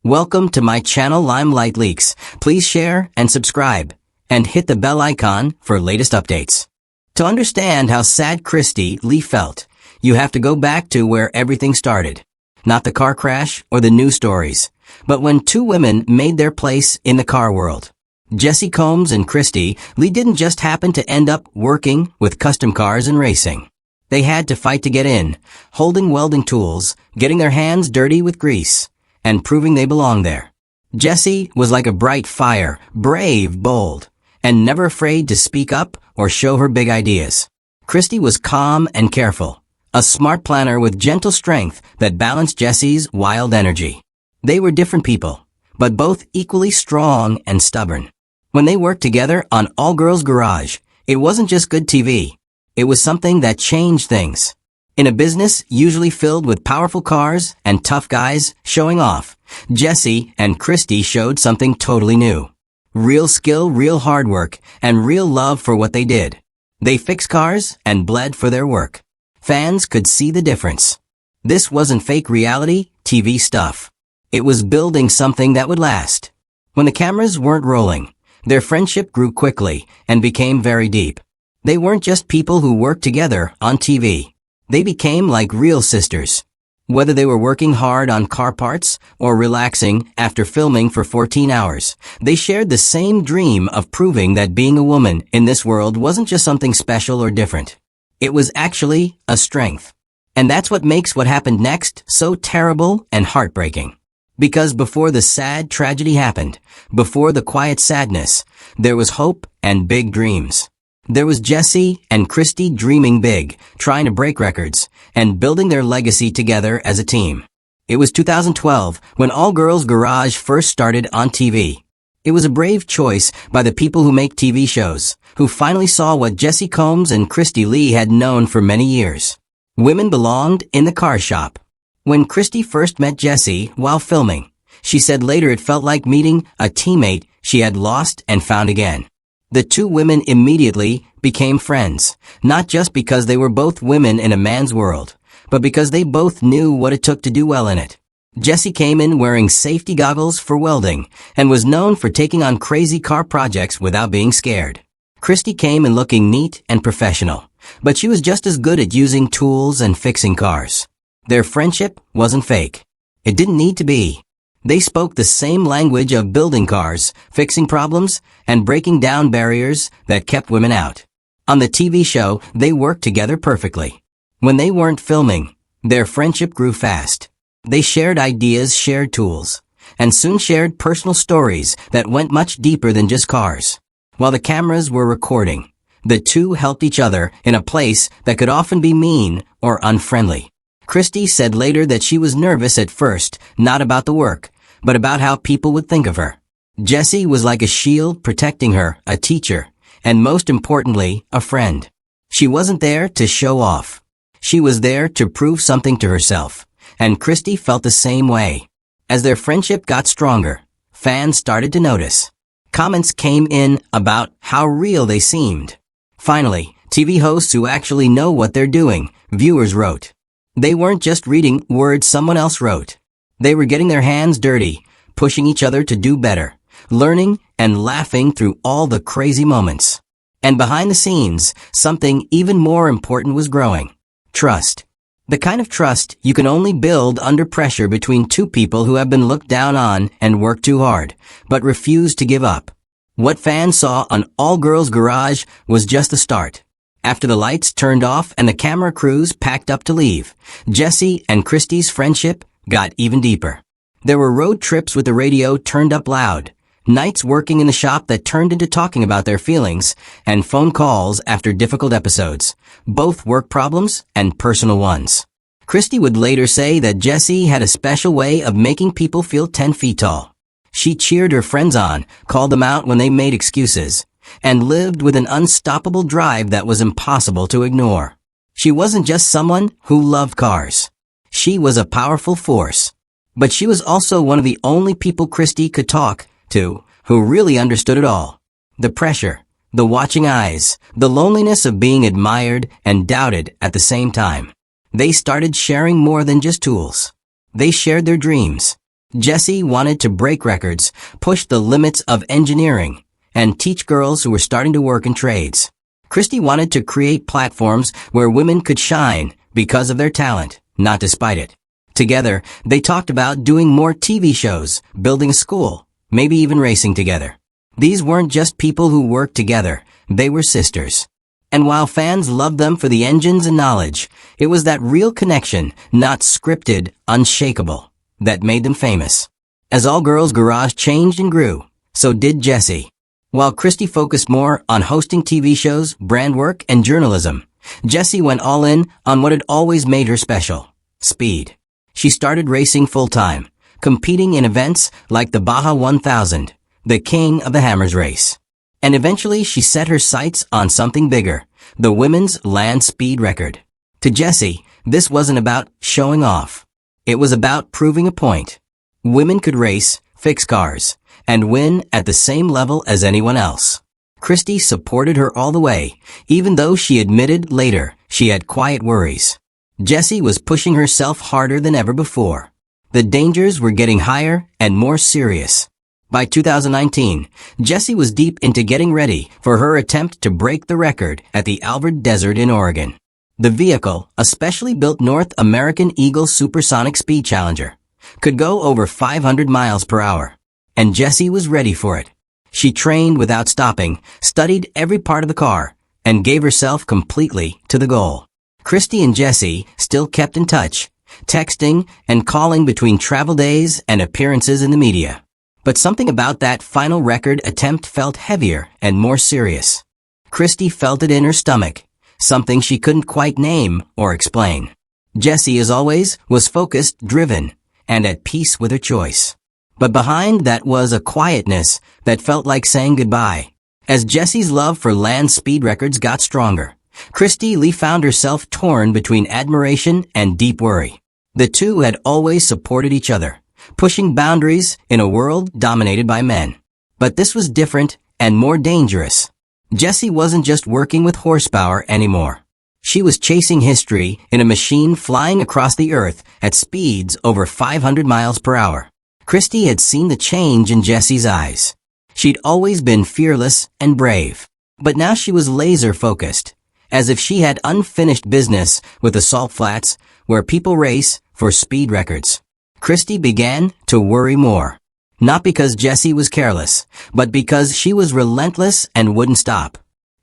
Welcome to my channel Limelight Leaks. Please share and subscribe, and hit the bell icon for latest updates. To understand how sad Cristy Lee felt, you have to go back to where everything started. Not the car crash or the news stories, but when two women made their place in the car world. Jessi Combs and Cristy Lee didn't just happen to end up working with custom cars and racing. They had to fight to get in, holding welding tools, getting their hands dirty with grease, and proving they belonged there. Jessi was like a bright fire, brave, bold, and never afraid to speak up or show her big ideas. Cristy was calm and careful, a smart planner with gentle strength that balanced Jessi's wild energy. They were different people, but both equally strong and stubborn. When they worked together on All Girls Garage, it wasn't just good TV. It was something that changed things. In a business usually filled with powerful cars and tough guys showing off, Jessi and Cristy showed something totally new. Real skill, real hard work, and real love for what they did. They fixed cars and bled for their work. Fans could see the difference. This wasn't fake reality TV stuff. It was building something that would last. When the cameras weren't rolling, their friendship grew quickly and became very deep. They weren't just people who worked together on TV. They became like real sisters. Whether they were working hard on car parts or relaxing after filming for 14 hours, they shared the same dream of proving that being a woman in this world wasn't just something special or different. It was actually a strength. And that's what makes what happened next so terrible and heartbreaking. Because before the sad tragedy happened, before the quiet sadness, there was hope and big dreams. There was Jessi and Cristy dreaming big, trying to break records, and building their legacy together as a team. It was 2012 when All Girls Garage first started on TV. It was a brave choice by the people who make TV shows, who finally saw what Jessi Combs and Cristy Lee had known for many years. Women belonged in the car shop. When Cristy first met Jessi while filming, she said later it felt like meeting a teammate she had lost and found again. The two women immediately became friends, not just because they were both women in a man's world, but because they both knew what it took to do well in it. Jessi came in wearing safety goggles for welding and was known for taking on crazy car projects without being scared. Cristy came in looking neat and professional, but she was just as good at using tools and fixing cars. Their friendship wasn't fake. It didn't need to be. They spoke the same language of building cars, fixing problems, and breaking down barriers that kept women out. On the TV show, they worked together perfectly. When they weren't filming, their friendship grew fast. They shared ideas, shared tools, and soon shared personal stories that went much deeper than just cars. While the cameras were recording, the two helped each other in a place that could often be mean or unfriendly. Cristy said later that she was nervous at first, not about the work, but about how people would think of her. Jessi was like a shield protecting her, a teacher, and most importantly, a friend. She wasn't there to show off. She was there to prove something to herself, and Cristy felt the same way. As their friendship got stronger, fans started to notice. Comments came in about how real they seemed. Finally, TV hosts who actually know what they're doing, viewers wrote. They weren't just reading words someone else wrote. They were getting their hands dirty, pushing each other to do better, learning and laughing through all the crazy moments. And behind the scenes, something even more important was growing. Trust. The kind of trust you can only build under pressure between two people who have been looked down on and worked too hard, but refuse to give up. What fans saw on All Girls Garage was just the start. After the lights turned off and the camera crews packed up to leave, Jessi and Cristy's friendship got even deeper. There were road trips with the radio turned up loud, nights working in the shop that turned into talking about their feelings, and phone calls after difficult episodes, both work problems and personal ones. Cristy would later say that Jessi had a special way of making people feel 10 feet tall. She cheered her friends on, called them out when they made excuses, and lived with an unstoppable drive that was impossible to ignore. She wasn't just someone who loved cars. She was a powerful force. But she was also one of the only people Cristy could talk to who really understood it all. The pressure, the watching eyes, the loneliness of being admired and doubted at the same time. They started sharing more than just tools. They shared their dreams. Jessi wanted to break records, push the limits of engineering, and teach girls who were starting to work in trades. Cristy wanted to create platforms where women could shine because of their talent, not despite it. Together, they talked about doing more TV shows, building a school, maybe even racing together. These weren't just people who worked together, they were sisters. And while fans loved them for the engines and knowledge, it was that real connection, not scripted, unshakable, that made them famous. As All Girls Garage changed and grew, so did Jessi. While Cristy focused more on hosting TV shows, brand work, and journalism, Jessi went all in on what had always made her special: speed. She started racing full-time, competing in events like the Baja 1000, the King of the Hammers race. And eventually she set her sights on something bigger, the women's land speed record. To Jessi, this wasn't about showing off. It was about proving a point. Women could race, fix cars, and win at the same level as anyone else. Cristy supported her all the way, even though she admitted later she had quiet worries. Jessi was pushing herself harder than ever before. The dangers were getting higher and more serious. By 2019, Jessi was deep into getting ready for her attempt to break the record at the Alvord Desert in Oregon. The vehicle, a specially built North American Eagle Supersonic Speed Challenger, could go over 500 miles per hour. And Jessi was ready for it. She trained without stopping, studied every part of the car, and gave herself completely to the goal. Cristy and Jessi still kept in touch, texting and calling between travel days and appearances in the media. But something about that final record attempt felt heavier and more serious. Cristy felt it in her stomach, something she couldn't quite name or explain. Jessi, as always, was focused, driven, and at peace with her choice. But behind that was a quietness that felt like saying goodbye. As Jessi's love for land speed records got stronger, Cristy Lee found herself torn between admiration and deep worry. The two had always supported each other, pushing boundaries in a world dominated by men. But this was different and more dangerous. Jessi wasn't just working with horsepower anymore. She was chasing history in a machine flying across the earth at speeds over 500 miles per hour. Cristy had seen the change in Jessi's eyes. She'd always been fearless and brave. But now she was laser-focused, as if she had unfinished business with the salt flats where people race for speed records. Cristy began to worry more. Not because Jessi was careless, but because she was relentless and wouldn't stop.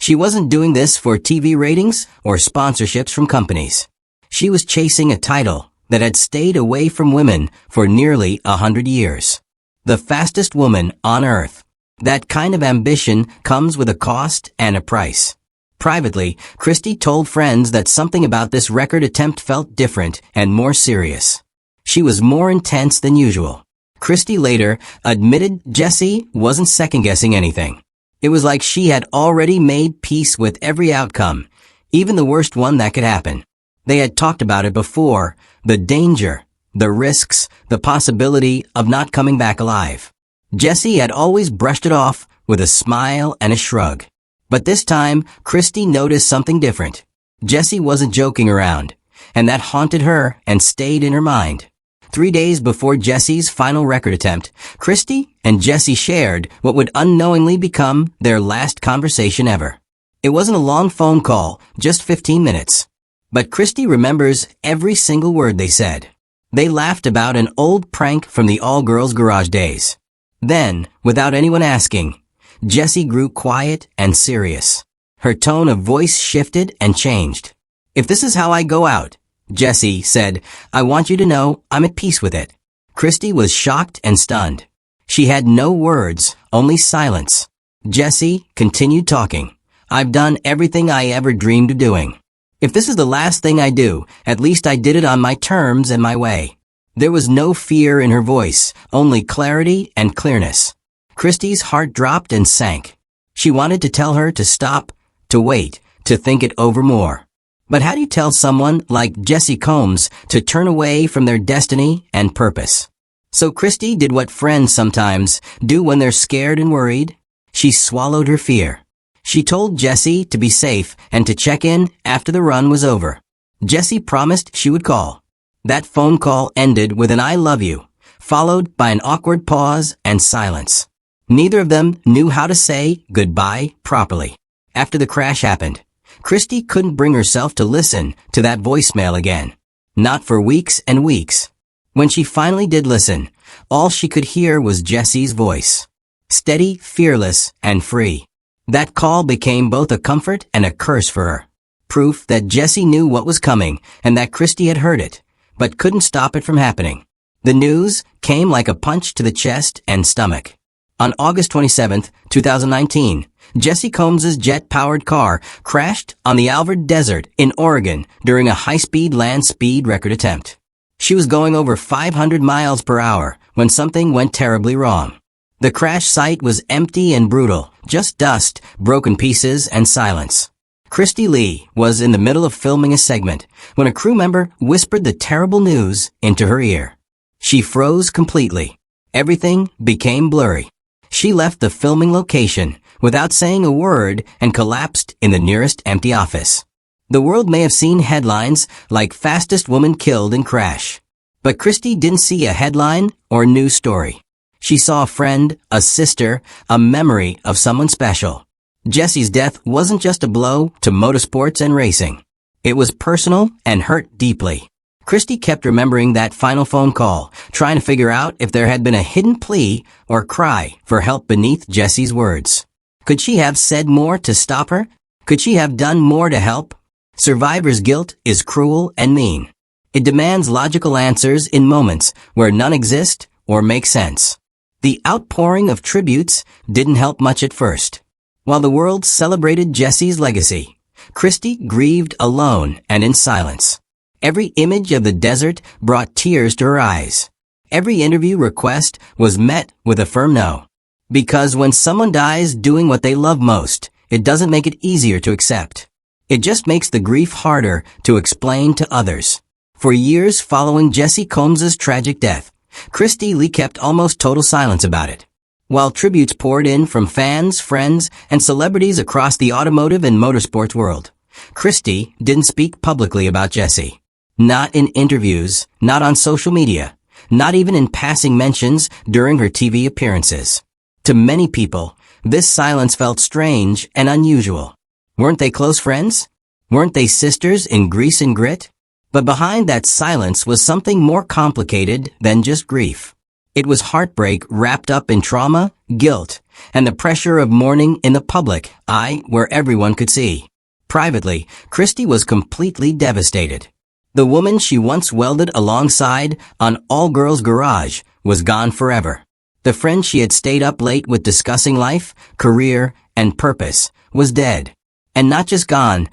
She wasn't doing this for TV ratings or sponsorships from companies. She was chasing a title that had stayed away from women for nearly 100 years. The fastest woman on Earth. That kind of ambition comes with a cost and a price. Privately, Cristy told friends that something about this record attempt felt different and more serious. She was more intense than usual. Cristy later admitted Jessi wasn't second-guessing anything. It was like she had already made peace with every outcome, even the worst one that could happen. They had talked about it before, the danger, the risks, the possibility of not coming back alive. Jessi had always brushed it off with a smile and a shrug. But this time, Cristy noticed something different. Jessi wasn't joking around, and that haunted her and stayed in her mind. 3 days before Jessi's final record attempt, Cristy and Jessi shared what would unknowingly become their last conversation ever. It wasn't a long phone call, just 15 minutes. But Cristy remembers every single word they said. They laughed about an old prank from the all-girls garage days. Then, without anyone asking, Jessi grew quiet and serious. Her tone of voice shifted and changed. "If this is how I go out," Jessi said, "I want you to know I'm at peace with it." Cristy was shocked and stunned. She had no words, only silence. Jessi continued talking. "I've done everything I ever dreamed of doing. If this is the last thing I do, at least I did it on my terms and my way." There was no fear in her voice, only clarity and clearness. Cristy's heart dropped and sank. She wanted to tell her to stop, to wait, to think it over more. But how do you tell someone like Jessi Combs to turn away from their destiny and purpose? So Cristy did what friends sometimes do when they're scared and worried. She swallowed her fear. She told Jessi to be safe and to check in after the run was over. Jessi promised she would call. That phone call ended with an "I love you," followed by an awkward pause and silence. Neither of them knew how to say goodbye properly. After the crash happened, Cristy couldn't bring herself to listen to that voicemail again. Not for weeks and weeks. When she finally did listen, all she could hear was Jessi's voice. Steady, fearless, and free. That call became both a comfort and a curse for her. Proof that Jessi knew what was coming and that Cristy had heard it, but couldn't stop it from happening. The news came like a punch to the chest and stomach. On August 27, 2019, Jessi Combs' jet-powered car crashed on the Alvord Desert in Oregon during a high-speed land speed record attempt. She was going over 500 miles per hour when something went terribly wrong. The crash site was empty and brutal, just dust, broken pieces, and silence. Cristy Lee was in the middle of filming a segment when a crew member whispered the terrible news into her ear. She froze completely. Everything became blurry. She left the filming location without saying a word and collapsed in the nearest empty office. The world may have seen headlines like fastest woman killed in crash. But Cristy didn't see a headline or news story. She saw a friend, a sister, a memory of someone special. Jessi's death wasn't just a blow to motorsports and racing. It was personal and hurt deeply. Cristy kept remembering that final phone call, trying to figure out if there had been a hidden plea or cry for help beneath Jessi's words. Could she have said more to stop her? Could she have done more to help? Survivor's guilt is cruel and mean. It demands logical answers in moments where none exist or make sense. The outpouring of tributes didn't help much at first. While the world celebrated Jessi's legacy, Cristy grieved alone and in silence. Every image of the desert brought tears to her eyes. Every interview request was met with a firm no. Because when someone dies doing what they love most, it doesn't make it easier to accept. It just makes the grief harder to explain to others. For years following Jessi Combs' tragic death, Cristy Lee kept almost total silence about it. While tributes poured in from fans, friends, and celebrities across the automotive and motorsports world, Cristy didn't speak publicly about Jessi. Not in interviews, not on social media, not even in passing mentions during her TV appearances. To many people, this silence felt strange and unusual. Weren't they close friends? Weren't they sisters in grease and grit? But behind that silence was something more complicated than just grief. It was heartbreak wrapped up in trauma, guilt, and the pressure of mourning in the public eye where everyone could see. Privately, Cristy was completely devastated. The woman she once welded alongside on All Girls Garage was gone forever. The friend she had stayed up late with discussing life, career, and purpose was dead. And not just gone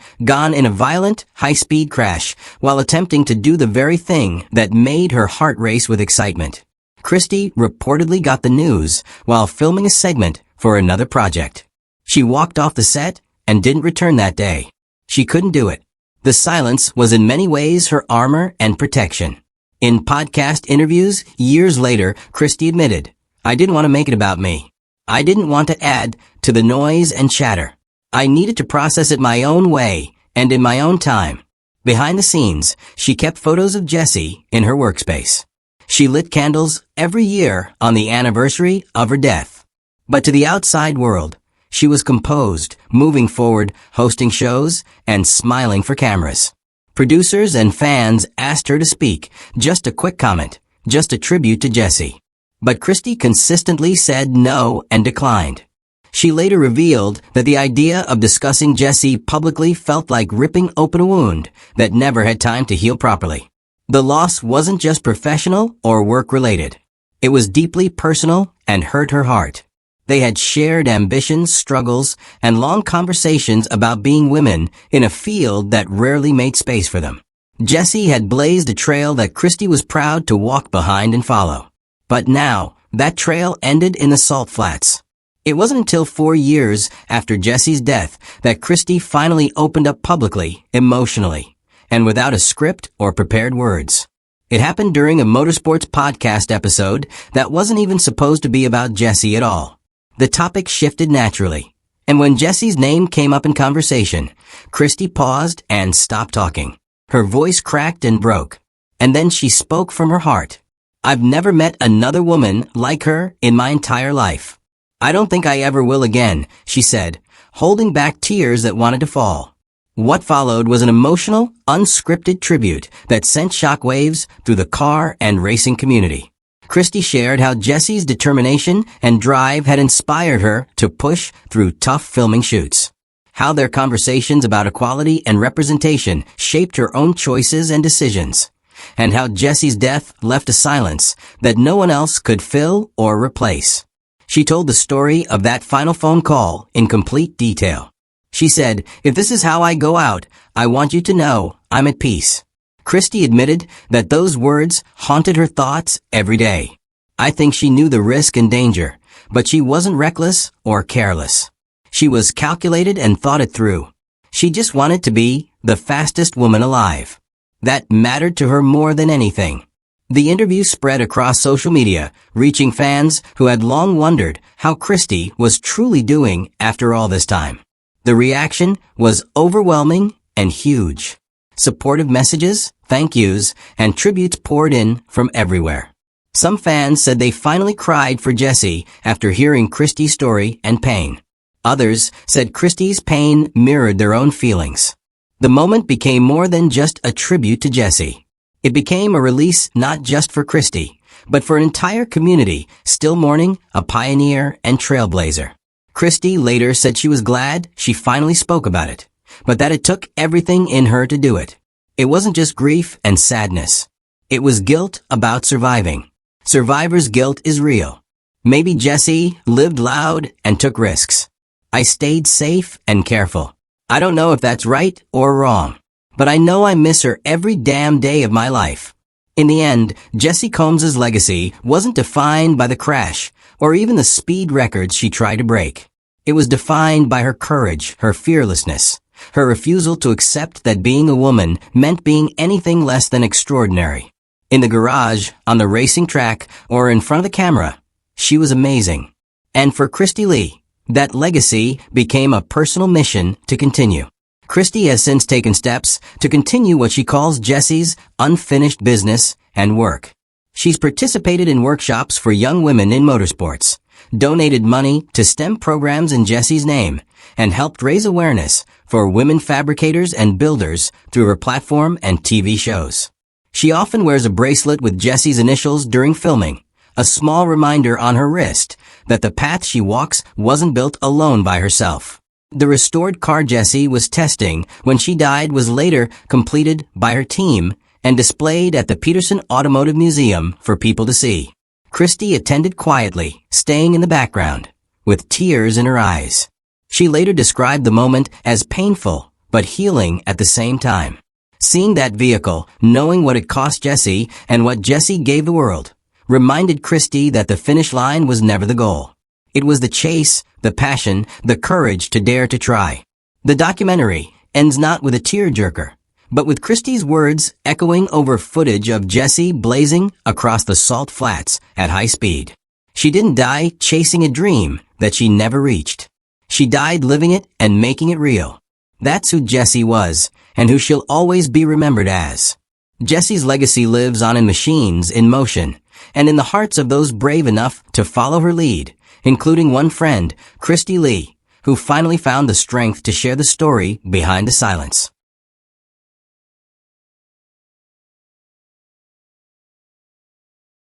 in a violent, high-speed crash while attempting to do the very thing that made her heart race with excitement. Cristy reportedly got the news while filming a segment for another project. She walked off the set and didn't return that day. She couldn't do it. The silence was in many ways her armor and protection. In podcast interviews years later, Cristy admitted, "I didn't want to make it about me. I didn't want to add to the noise and chatter. I needed to process it my own way and in my own time." Behind the scenes, she kept photos of Jessi in her workspace. She lit candles every year on the anniversary of her death. But to the outside world, she was composed, moving forward, hosting shows, and smiling for cameras. Producers and fans asked her to speak, just a quick comment, just a tribute to Jessi. But Cristy consistently said no and declined. She later revealed that the idea of discussing Jessi publicly felt like ripping open a wound that never had time to heal properly. The loss wasn't just professional or work-related. It was deeply personal and hurt her heart. They had shared ambitions, struggles, and long conversations about being women in a field that rarely made space for them. Jessi had blazed a trail that Cristy was proud to walk behind and follow. But now, that trail ended in the salt flats. It wasn't until 4 years after Jessi's death that Cristy finally opened up publicly, emotionally, and without a script or prepared words. It happened during a motorsports podcast episode that wasn't even supposed to be about Jessi at all. The topic shifted naturally, and when Jessi's name came up in conversation, Cristy paused and stopped talking. Her voice cracked and broke, and then she spoke from her heart. I've never met another woman like her in my entire life. I don't think I ever will again, she said, holding back tears that wanted to fall. What followed was an emotional, unscripted tribute that sent shockwaves through the car and racing community. Cristy shared how Jessi's determination and drive had inspired her to push through tough filming shoots. How their conversations about equality and representation shaped her own choices and decisions. And how Jessi's death left a silence that no one else could fill or replace. She told the story of that final phone call in complete detail. She said, "If this is how I go out, I want you to know I'm at peace." Cristy admitted that those words haunted her thoughts every day. I think she knew the risk and danger, but she wasn't reckless or careless. She was calculated and thought it through. She just wanted to be the fastest woman alive. That mattered to her more than anything. The interview spread across social media, reaching fans who had long wondered how Cristy was truly doing after all this time. The reaction was overwhelming and huge. Supportive messages, thank yous, and tributes poured in from everywhere. Some fans said they finally cried for Jessi after hearing Cristy's story and pain. Others said Cristy's pain mirrored their own feelings. The moment became more than just a tribute to Jessi. It became a release not just for Cristy, but for an entire community still mourning a pioneer and trailblazer. Cristy later said she was glad she finally spoke about it, but that it took everything in her to do it. It wasn't just grief and sadness. It was guilt about surviving. Survivor's guilt is real. Maybe Jessi lived loud and took risks. I stayed safe and careful. I don't know if that's right or wrong, but I know I miss her every damn day of my life. In the end, Jessi Combs' legacy wasn't defined by the crash or even the speed records she tried to break. It was defined by her courage, her fearlessness, her refusal to accept that being a woman meant being anything less than extraordinary. In the garage, on the racing track, or in front of the camera, she was amazing. And for Cristy Lee, that legacy became a personal mission to continue. Cristy has since taken steps to continue what she calls Jessi's unfinished business and work. She's participated in workshops for young women in motorsports, donated money to STEM programs in Jessi's name, and helped raise awareness for women fabricators and builders through her platform and TV shows. She often wears a bracelet with Jessi's initials during filming, a small reminder on her wrist that the path she walks wasn't built alone by herself. The restored car Jessi was testing when she died was later completed by her team and displayed at the Peterson Automotive Museum for people to see. Cristy attended quietly, staying in the background, with tears in her eyes. She later described the moment as painful, but healing at the same time. Seeing that vehicle, knowing what it cost Jessi and what Jessi gave the world, reminded Cristy that the finish line was never the goal. It was the chase, the passion, the courage to dare to try. The documentary ends not with a tearjerker, but with Cristy's words echoing over footage of Jessi blazing across the salt flats at high speed. She didn't die chasing a dream that she never reached. She died living it and making it real. That's who Jessi was, and who she'll always be remembered as. Jessi's legacy lives on in machines in motion, and in the hearts of those brave enough to follow her lead, including one friend, Cristy Lee, who finally found the strength to share the story behind the silence.